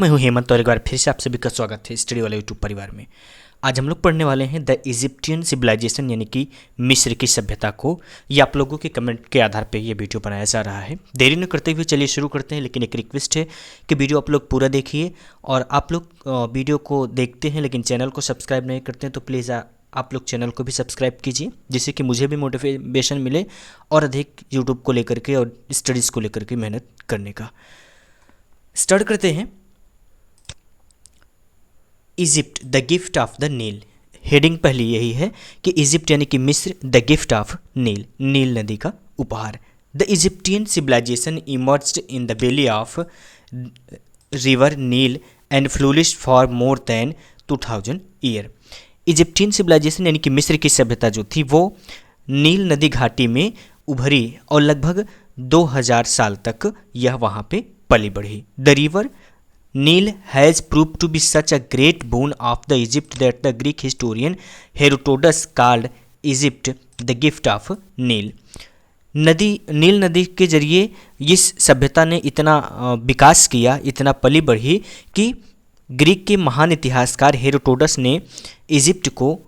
मैं हूं हेमंत और एक बार फिर से आप सभी का स्वागत है स्टडी वाले यूट्यूब परिवार में। आज हम लोग पढ़ने वाले हैं द इजिप्टियन सिविलाइजेशन यानी कि मिस्र की सभ्यता को। ये आप लोगों के कमेंट के आधार पे ये वीडियो बनाया जा रहा है। देरी न करते हुए चलिए शुरू करते हैं, लेकिन एक रिक्वेस्ट है कि वीडियो आप लोग पूरा देखिए। और आप लोग वीडियो को देखते हैं लेकिन चैनल को सब्सक्राइब नहीं करते हैं तो प्लीज़ आप लोग चैनल को भी सब्सक्राइब कीजिए, जिससे कि मुझे भी मोटिवेशन मिले और अधिक यूट्यूब को लेकर के और स्टडीज़ को लेकर के मेहनत करने का। स्टार्ट करते हैं। Egypt the gift of the Nile. Heading पहली यही है कि इजिप्ट यानी कि मिस्र द गिफ्ट ऑफ नील, नील नदी का उपहार। The Egyptian civilisation emerged in the valley of river Nile and flourished for more than 2000 year. Egyptian civilisation यानी कि मिस्र की सभ्यता जो थी वो नील नदी घाटी में उभरी और लगभग 2000 साल तक यह वहाँ पे पली बढ़ी। The river Nile has proved to be such a great boon of the Egypt that the Greek historian Herodotus called Egypt the gift of Nile। नील नदी के जरिए इस सभ्यता ने इतना विकास किया, इतना पली बढ़ी कि ग्रीक के महान इतिहासकार हेरोडोटस ने इजिप्ट को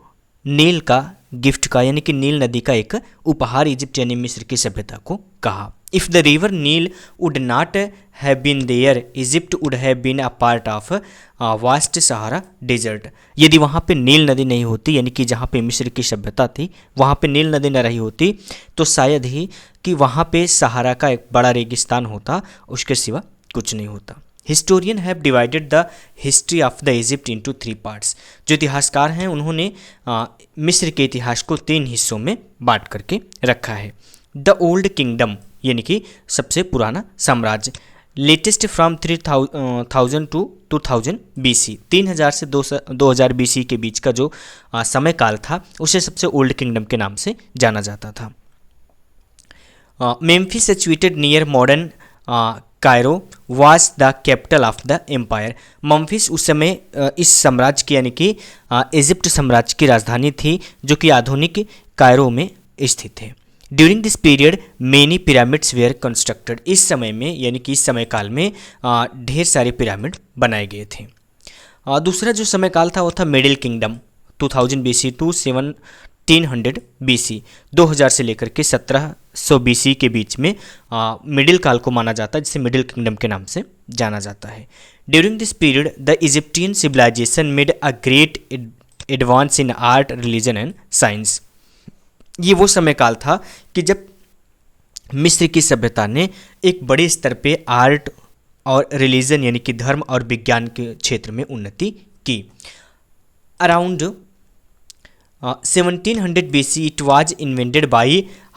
नील का गिफ्ट का यानी कि नील नदी का एक उपहार इजिप्ट यानी मिस्र की सभ्यता को कहा। If the river Nile would not have been there, Egypt would have been a part of vast Sahara desert. यदि वहाँ पे नील नदी नहीं होती, यानी कि जहाँ पे मिस्र की सभ्यता थी वहाँ पे नील नदी न रही होती, तो शायद ही कि वहाँ पे सहारा का एक बड़ा रेगिस्तान होता, उसके सिवा कुछ नहीं होता। Historian have divided the history of the Egypt into 3 parts. जो इतिहासकार हैं उन्होंने मिस्र के इतिहास को 3 हिस्सों में बांट करके रखा है। द ओल्ड किंगडम यानी कि सबसे पुराना साम्राज्य, लेटेस्ट फ्रॉम 3000 टू 2000 BC, 3000 से 2000 BC के बीच का जो समय काल था उसे सबसे ओल्ड किंगडम के नाम से जाना जाता था। Memphis situated near modern Cairo was the capital of the empire. Memphis उस समय इस साम्राज्य की यानी कि इजिप्ट साम्राज्य की राजधानी थी, जो कि आधुनिक कायरो में स्थित है। During this period many pyramids were constructed. इस समय में यानी कि इस समय काल में ढेर सारे पिरामिड बनाए गए थे। दूसरा जो समय काल था वो था middle kingdom, 2000 BC to 1700 BC, 2000 से लेकर के 1700 BC के बीच में मिडिल काल को माना जाता है, जिसे मिडिल किंगडम के नाम से जाना जाता है। During this period the Egyptian civilization made a great advance in art, religion and science. ये वो समय काल था कि जब मिस्र की सभ्यता ने एक बड़े स्तर पे आर्ट और रिलीजन यानी कि धर्म और विज्ञान के क्षेत्र में उन्नति की। Around 1700 BC it was invented by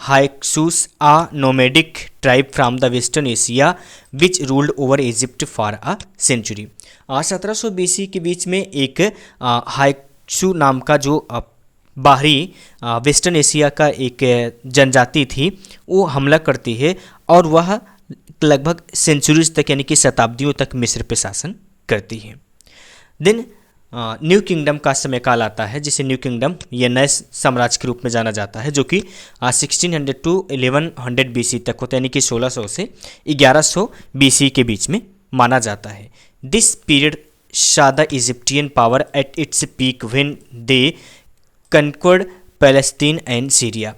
Hyksos, a nomadic tribe from the Western Asia which ruled over Egypt for a century। 1700 BC के बीच में एक हाइक्सू नाम का जो बाहरी वेस्टर्न एशिया का एक जनजाति थी वो हमला करती है और वह लगभग सेंचुरीज तक यानी कि शताब्दियों तक मिस्र पे शासन करती है। देन न्यू किंगडम का समय काल आता है, जिसे न्यू किंगडम या नए साम्राज्य के रूप में जाना जाता है, जो कि 1600 टू 1100 BC तक होता है, यानी कि 1600 से 1100 BC के बीच में माना जाता है। This period saw the Egyptian power at its peak when they conquered Palestine and Syria.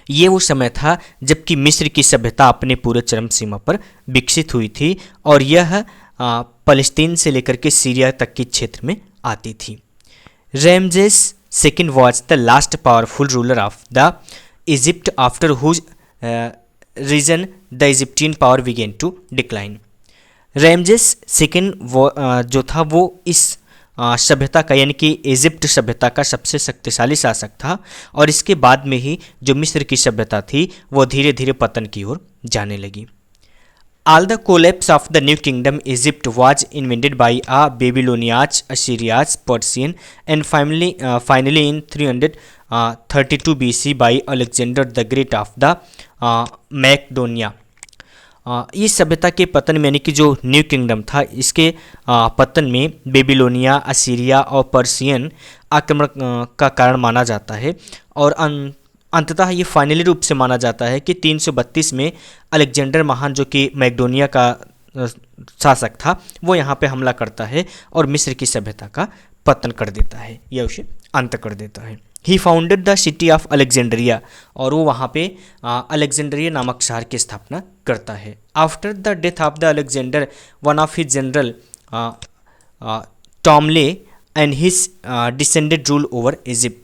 ये वो समय था जबकि मिस्र की सभ्यता अपने पूरे चरम सीमा पर विकसित हुई थी और यह पैलेस्टीन से लेकर के सीरिया तक के क्षेत्र में आती थी। Ramesses second was the last powerful ruler of the Egypt after whose reign the Egyptian power began to decline. Ramesses second जो था वो इस सभ्यता का यानी कि इजिप्ट सभ्यता का सबसे शक्तिशाली शासक था और इसके बाद में ही जो मिस्र की सभ्यता थी वो धीरे धीरे पतन की ओर जाने लगी। All the collapse of the new kingdom Egypt was invented by uh Babylonians, Assyrians, Persian and finally in 332 BC by Alexander the Great of the Macedonia. इस सभ्यता के पतन में यानी कि जो न्यू किंगडम था इसके पतन में बेबीलोनिया, असीरिया और पर्सियन आक्रमण का कारण माना जाता है और अंततः ये फाइनली रूप से माना जाता है कि 332 में अलेक्जेंडर महान जो कि मैकडोनिया का शासक था वो यहाँ पे हमला करता है और मिस्र की सभ्यता का पतन कर देता है या उसे अंत कर देता है। He founded the city of Alexandria, और वो वहाँ पे अलेक्जेंड्रिया नामक शहर की स्थापना करता है। After the death of the Alexander, one of his general टॉमले and his descended rule over Egypt.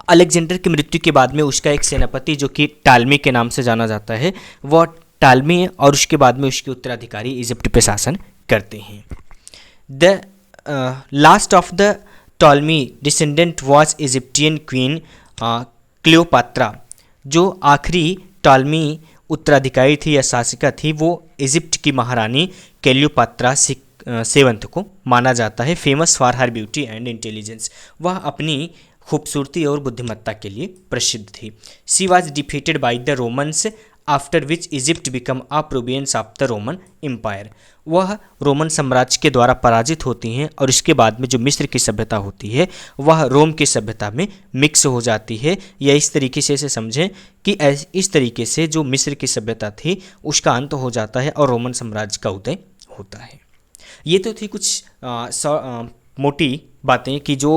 Alexander की मृत्यु के बाद में उसका एक सेनापति जो कि टालमी के नाम से जाना जाता है, वह टालमी और उसके बाद में उसके उत्तराधिकारी इजिप्ट पे शासन करते हैं। The last of the Ptolemy descendant was Egyptian queen Cleopatra. जो आखिरी टॉलमी उत्तराधिकारी थी या शासिका थी वो इजिप्ट की महारानी क्लियोपात्रा सेवंथ को माना जाता है। Famous for her beauty and intelligence, वह अपनी खूबसूरती और बुद्धिमत्ता के लिए प्रसिद्ध थी। She was defeated by the Romans after which Egypt become a province of the Roman empire. वह रोमन साम्राज्य के द्वारा पराजित होती हैं और इसके बाद में जो मिस्र की सभ्यता होती है वह रोम की सभ्यता में मिक्स हो जाती है। या इस तरीके से समझें कि इस तरीके से जो मिस्र की सभ्यता थी उसका अंत हो जाता है और रोमन साम्राज्य का उदय होता है। ये तो थी कुछ मोटी बातें कि जो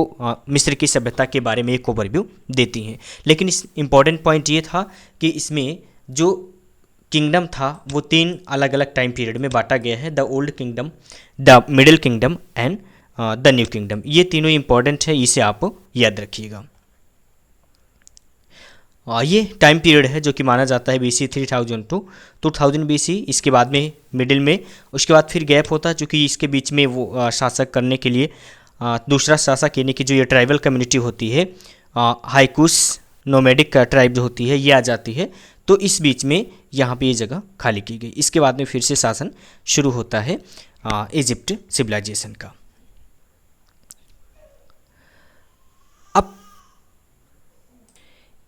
मिस्र की सभ्यता के बारे में एक ओवरव्यू देती हैं, लेकिन इस इम्पॉर्टेंट पॉइंट ये था कि इसमें जो किंगडम था वो 3 अलग अलग टाइम पीरियड में बांटा गया है, the old kingdom, the middle kingdom and the new kingdom. ये तीनों इंपॉर्टेंट है, इसे आप याद रखिएगा। ये टाइम पीरियड है जो कि माना जाता है BC 3000 टू 2000 BC। इसके बाद में मिडिल में, उसके बाद फिर गैप होता है क्योंकि इसके बीच में वो शासक करने के लिए दूसरा शासक यानी कि जो ये ट्राइबल कम्युनिटी होती है हाइकुस नोमैडिक ट्राइब जो होती है ये आ जाती है, तो इस बीच में यहाँ पे ये जगह खाली की गई। इसके बाद में फिर से शासन शुरू होता है इजिप्ट सिविलाइजेशन का। अब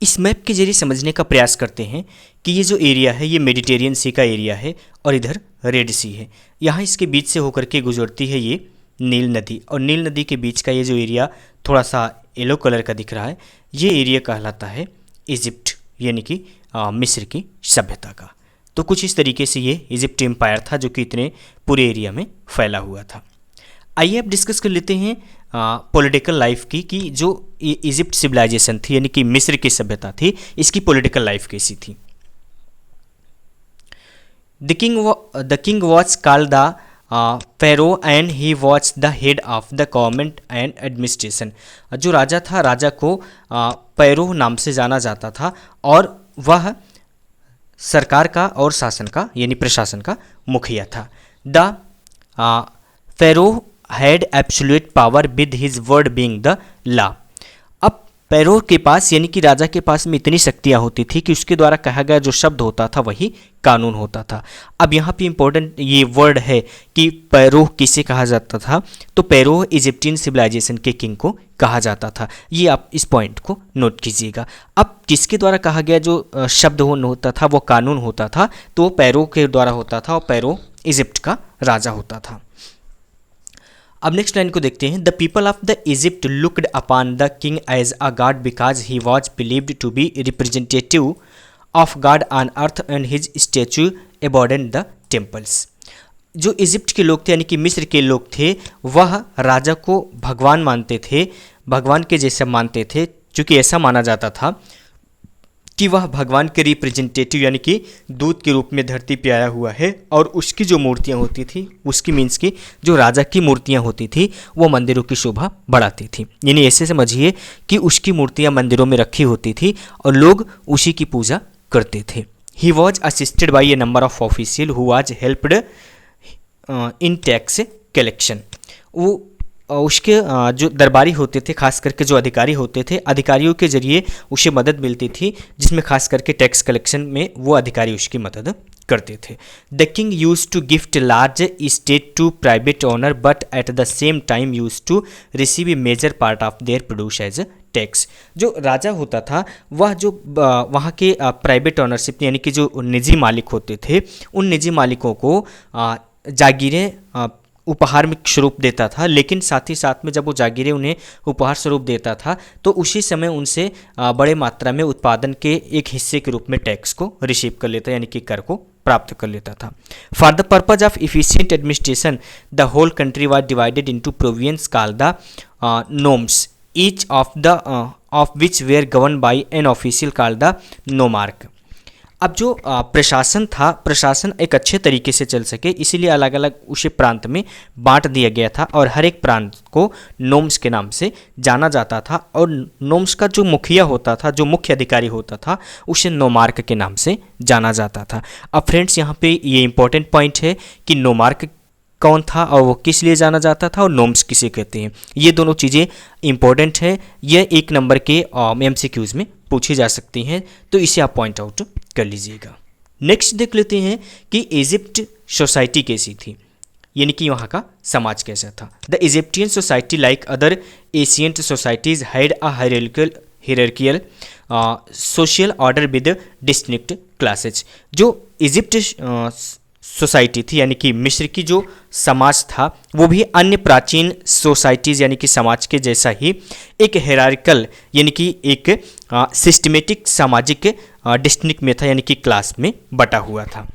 इस मैप के जरिए समझने का प्रयास करते हैं कि ये जो एरिया है ये मेडिटेरियन सी का एरिया है और इधर रेड सी है। यहाँ इसके बीच से होकर के गुजरती है ये नील नदी, और नील नदी के बीच का ये जो एरिया थोड़ा सा येलो कलर का दिख रहा है, ये एरिया कहलाता है इजिप्ट यानी कि मिस्र की सभ्यता का। तो कुछ इस तरीके से ये इजिप्ट एम्पायर था जो कि इतने पूरे एरिया में फैला हुआ था। आइए अब डिस्कस कर लेते हैं पॉलिटिकल लाइफ की कि जो इजिप्ट सिविलाइजेशन थी यानी कि मिस्र की सभ्यता थी इसकी पॉलिटिकल लाइफ कैसी थी। The king was called the pharaoh and he was the head of the government and administration. जो राजा था, राजा को पैरो नाम से जाना जाता था और वह सरकार का और शासन का यानी प्रशासन का मुखिया था। The pharaoh had absolute power with his word being the law. अब पैरो के पास यानी कि राजा के पास में इतनी शक्तियाँ होती थी कि उसके द्वारा कहा गया जो शब्द होता था वही कानून होता था। अब यहाँ पे इम्पोर्टेंट ये वर्ड है कि पैरो किसे कहा जाता था, तो पैरो इजिप्टियन सिविलाइजेशन के किंग को कहा जाता था। ये आप इस पॉइंट को नोट कीजिएगा। अब किसके द्वारा कहा गया जो शब्द होता था वो कानून होता था, तो वो पैरो के द्वारा होता था और पैरो इजिप्ट का राजा होता था। अब नेक्स्ट लाइन को देखते हैं। The people of the Egypt looked upon the king as a god because he was believed to be representative of god on earth and his statue adorned the temples. जो Egypt के लोग थे यानी कि मिस्र के लोग थे वह राजा को भगवान मानते थे, भगवान के जैसा मानते थे, क्योंकि ऐसा माना जाता था कि वह भगवान के रिप्रेजेंटेटिव यानी कि दूत के रूप में धरती पे आया हुआ है और उसकी जो मूर्तियाँ होती थी उसकी मीन्स की जो राजा की मूर्तियाँ होती थी वो मंदिरों की शोभा बढ़ाती थी। यानी ऐसे समझिए कि उसकी मूर्तियाँ मंदिरों में रखी होती थी और लोग उसी की पूजा करते थे। He was assisted by A number of official who was helped in tax collection. वो उसके जो दरबारी होते थे, खास करके जो अधिकारी होते थे, अधिकारियों के जरिए उसे मदद मिलती थी, जिसमें खास करके टैक्स कलेक्शन में वो अधिकारी उसकी मदद करते थे। The king use to gift large state to private owner but at the same time use to receive a major part of their produce as tax. जो राजा होता था वह जो वहाँ के प्राइवेट ओनरशिप यानी कि जो निजी मालिक होते थे उन निजी मालिकों को जागीरें उपहार में स्वरूप देता था, लेकिन साथ ही साथ में जब वो जागीरें उन्हें उपहार स्वरूप देता था तो उसी समय उनसे बड़े मात्रा में उत्पादन के एक हिस्से के रूप में टैक्स को रिसीव कर लेता यानी कि कर को प्राप्त कर लेता था। For the purpose of efficient administration the whole country was divided into province called the nomes, each of which were govern by an official called the nomarch. अब जो प्रशासन था, प्रशासन एक अच्छे तरीके से चल सके इसीलिए अलग अलग उसे प्रांत में बांट दिया गया था और हर एक प्रांत को नोम्स के नाम से जाना जाता था और नोम्स का जो मुखिया होता था, जो मुख्य अधिकारी होता था, उसे नोमार्क के नाम से जाना जाता था। अब फ्रेंड्स यहाँ पे ये इंपॉर्टेंट पॉइंट है कि नोमार्क कौन था और वो किस लिए जाना जाता था और नोम्स किसे कहते हैं, ये दोनों चीज़ें इंपॉर्टेंट है। यह 1 नंबर के MCQs में पूछी जा सकती हैं, तो इसे आप पॉइंट आउट कर लीजिएगा। नेक्स्ट देख लेते हैं कि इजिप्ट सोसाइटी कैसी थी, यानी कि वहाँ का समाज कैसा था। The Egyptian society like other ancient societies had a hierarchical social order with distinct classes. जो इजिप्ट सोसाइटी थी यानी कि मिस्र की जो समाज था वो भी अन्य प्राचीन सोसाइटीज़ यानी कि समाज के जैसा ही एक हायरार्किकल यानी कि एक सिस्टमेटिक सामाजिक डिस्ट्रिक्ट में था, यानी कि क्लास में बटा हुआ था।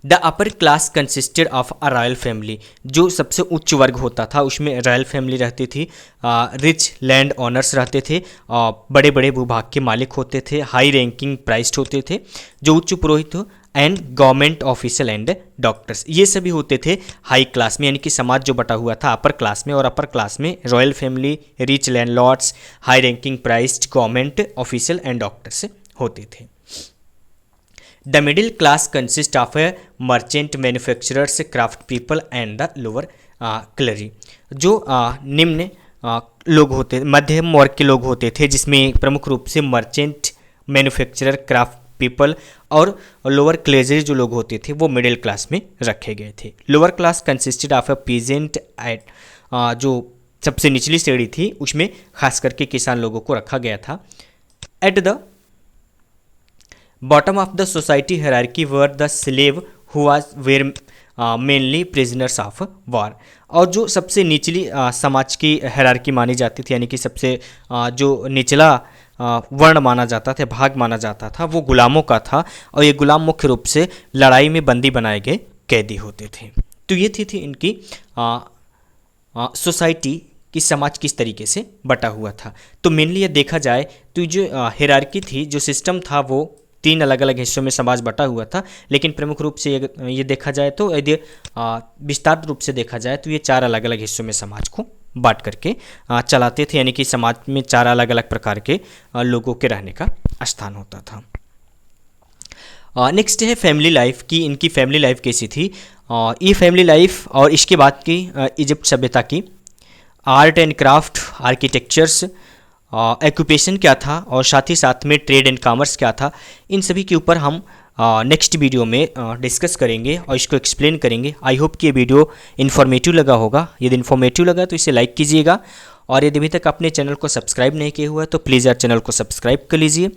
The upper class consisted of a royal family, जो सबसे उच्च वर्ग होता था उसमें रॉयल फैमिली रहती थी, रिच लैंड ऑनर्स रहते थे, बड़े बड़े भूभाग के मालिक होते थे, हाई रैंकिंग प्राइस्ड होते थे, जो उच्च पुरोहित and government official and doctors, ये सभी होते थे हाई क्लास में, यानी कि समाज जो बटा हुआ था अपर क्लास में, और अपर क्लास में royal family, rich landlords, high ranking priests, government official and doctors होते थे। The middle class consist of a merchant, manufacturers, craft people and the lower clergy, जो निम्न लोग होते, मध्यम वर्ग के लोग होते थे, जिसमें प्रमुख रूप से मर्चेंट, मैन्युफैक्चरर, क्राफ्ट पीपल और लोअर क्लेजरी जो लोग होते थे वो मिडिल क्लास में रखे गए थे। Lower class consisted of a peasant at, जो सबसे निचली श्रेणी थी उसमें खास करके किसान लोगों को रखा गया था। At the bottom of the society hierarchy were the slave who was were mainly prisoners of war, और जो सबसे निचली समाज की हायरार्की मानी जाती थी यानी कि सबसे जो निचला वर्ण माना जाता था, भाग माना जाता था, वो गुलामों का था, और ये गुलाम मुख्य रूप से लड़ाई में बंदी बनाए गए कैदी होते थे। तो ये थी इनकी सोसाइटी कि समाज किस तरीके से बटा हुआ था। तो मेनली ये देखा जाए तो जो हायरार्की थी, जो सिस्टम था, वो 3 अलग अलग हिस्सों में समाज बटा हुआ था, लेकिन प्रमुख रूप से ये देखा जाए तो यदि विस्तार रूप से देखा जाए तो ये 4 अलग अलग हिस्सों में समाज को बांट करके चलाते थे, यानी कि समाज में 4 अलग अलग प्रकार के लोगों के रहने का स्थान होता था। नेक्स्ट है फैमिली लाइफ की, इनकी फैमिली लाइफ कैसी थी। ये फैमिली लाइफ और इसके बाद की इजिप्ट सभ्यता की art and craft, architectures, occupation क्या था और साथ ही साथ में ट्रेड एंड कॉमर्स क्या था, इन सभी के ऊपर हम नेक्स्ट वीडियो में डिस्कस करेंगे और इसको एक्सप्लेन करेंगे। आई होप कि ये वीडियो इन्फॉर्मेटिव लगा होगा। यदि इन्फॉर्मेटिव लगा तो इसे लाइक कीजिएगा, और यदि अभी तक अपने चैनल को सब्सक्राइब नहीं किया हुआ है तो प्लीज़ यार चैनल को सब्सक्राइब कर लीजिए,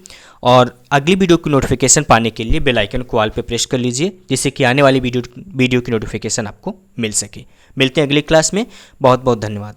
और अगली वीडियो की नोटिफिकेशन पाने के लिए बेल आइकन को ऑल पे प्रेस कर लीजिए, जिससे कि आने वाली वीडियो की नोटिफिकेशन आपको मिल सके। मिलते हैं अगली क्लास में। बहुत बहुत धन्यवाद।